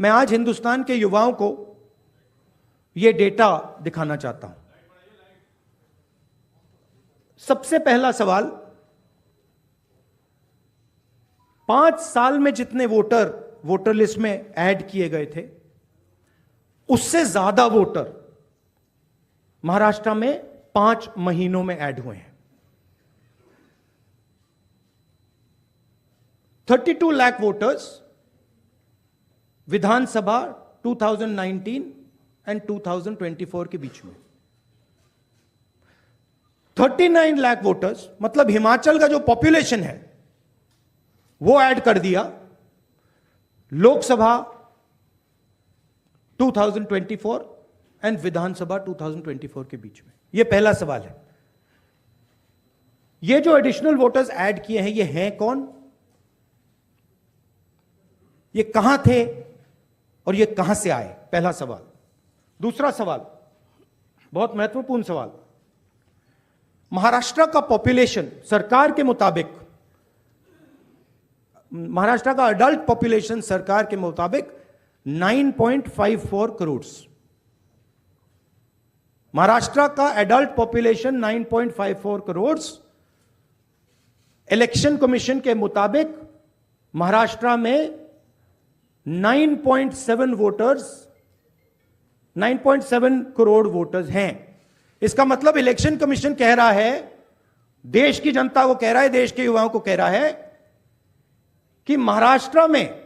मैं आज हिंदुस्तान के युवाओं को यह डेटा दिखाना चाहता हूं। सबसे पहला सवाल, 5 साल में जितने वोटर लिस्ट में ऐड किए गए थे, उससे ज्यादा वोटर महाराष्ट्र में 5 महीनों में ऐड हुए हैं। 32 लाख वोटर्स विधानसभा 2019 एंड 2024 के बीच में। 39 लाख वोटर्स, मतलब हिमाचल का जो पॉपुलेशन है वो ऐड कर दिया लोकसभा 2024 एंड विधानसभा 2024 के बीच में। यह पहला सवाल है। ये जो एडिशनल वोटर्स ऐड किए हैं, ये हैं कौन, ये कहां थे और ये कहां से आए? पहला सवाल। दूसरा सवाल, बहुत महत्वपूर्ण सवाल, महाराष्ट्र का पॉपुलेशन सरकार के मुताबिक, महाराष्ट्र का अडल्ट पॉपुलेशन सरकार के मुताबिक 9.54 करोड़। महाराष्ट्र का adult population 9.54 crore. Election commission के मुताबिक महाराष्ट्र में 9.7 करोड़ वोटर्स हैं। इसका मतलब इलेक्शन कमीशन कह रहा है, देश की जनता को कह रहा है, देश के युवाओं को कह रहा है कि महाराष्ट्र में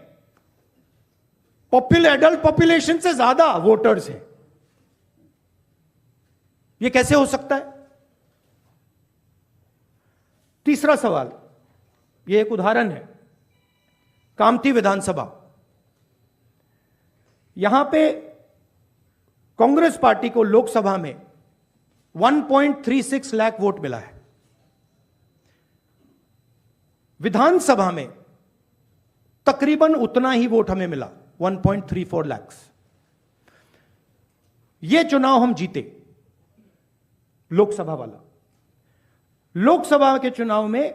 एडल्ट पॉपुलेशन से ज्यादा वोटर्स हैं। यह कैसे हो सकता है? तीसरा सवाल, यह एक उदाहरण है, कामठी विधानसभा। यहां पे कांग्रेस पार्टी को लोकसभा में 1.36 लाख वोट मिला है। विधानसभा में तकरीबन उतना ही वोट हमें मिला, 1.34 लाख। यह चुनाव हम जीते, लोकसभा वाला। लोकसभा के चुनाव में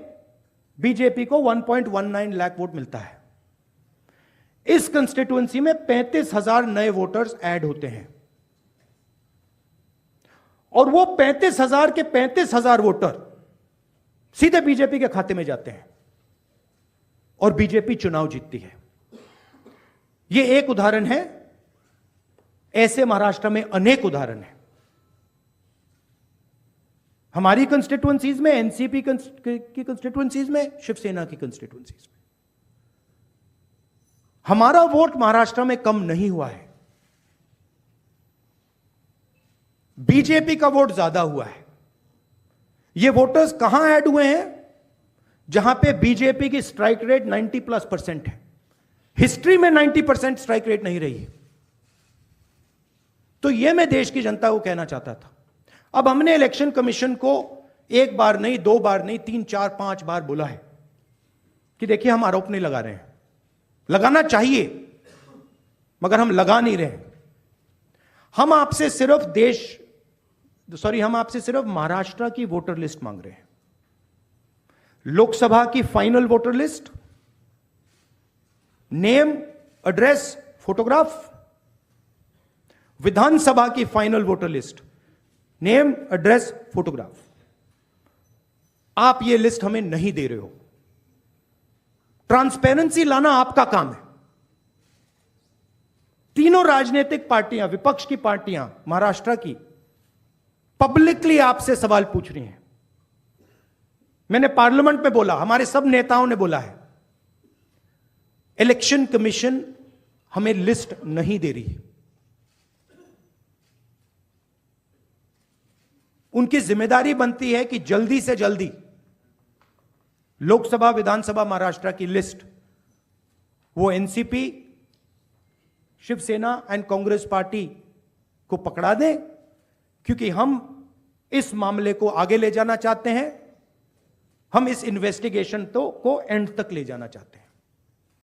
बीजेपी को 1.19 लाख वोट मिलता है। इस कंस्टिट्यूएंसी में 35,000 नए वोटर्स ऐड होते हैं और वो 35,000 के 35,000 वोटर सीधे बीजेपी के खाते में जाते हैं और बीजेपी चुनाव जीतती है। यह एक उदाहरण है, ऐसे महाराष्ट्र में अनेक उदाहरण हैं। हमारी कंस्टिट्यूएंसीज में, एनसीपी की कंस्टिट्यूएंसीज में, शिवसेना की कंस्टिट्यूएंसीज में। हमारा वोट महाराष्ट्र में कम नहीं हुआ है, बीजेपी का वोट ज्यादा हुआ है। ये वोटर्स कहां ऐड हुए हैं? जहां पे बीजेपी की स्ट्राइक रेट 90+% है। हिस्ट्री में 90% स्ट्राइक रेट नहीं रही है। तो यह मैं देश की जनता को कहना चाहता था। अब हमने इलेक्शन कमीशन को 1 बार नहीं, 2 बार नहीं, 3, 4, 5 बार बोला है कि देखिए हम आरोप नहीं लगा रहे हैं, लगाना चाहिए मगर हम लगा नहीं रहे। हम आपसे सिर्फ महाराष्ट्र की वोटर लिस्ट मांग रहे हैं। लोकसभा की final voter list, name, address, photograph. Vidhan Sabha की final voter list, name, address, photograph. आप ये लिस्ट हमें नहीं दे रहे हो। ट्रांसपेरेंसी लाना आपका काम है। तीनों राजनीतिक पार्टियां, विपक्ष की पार्टियां महाराष्ट्र की, पब्लिकली आपसे सवाल पूछ रही हैं। मैंने पार्लियामेंट में बोला, हमारे सब नेताओं ने बोला है, इलेक्शन कमीशन हमें लिस्ट नहीं दे रही। उनकी जिम्मेदारी बनती है कि जल्दी से जल्दी लोकसभा, विधानसभा महाराष्ट्र की लिस्ट वो NCP, Shiv Sena and Congress party को पकड़ा दें, क्योंकि हम इस मामले को आगे ले जाना चाहते हैं। हम इस इन्वेस्टिगेशन को एंड तक ले जाना चाहते हैं।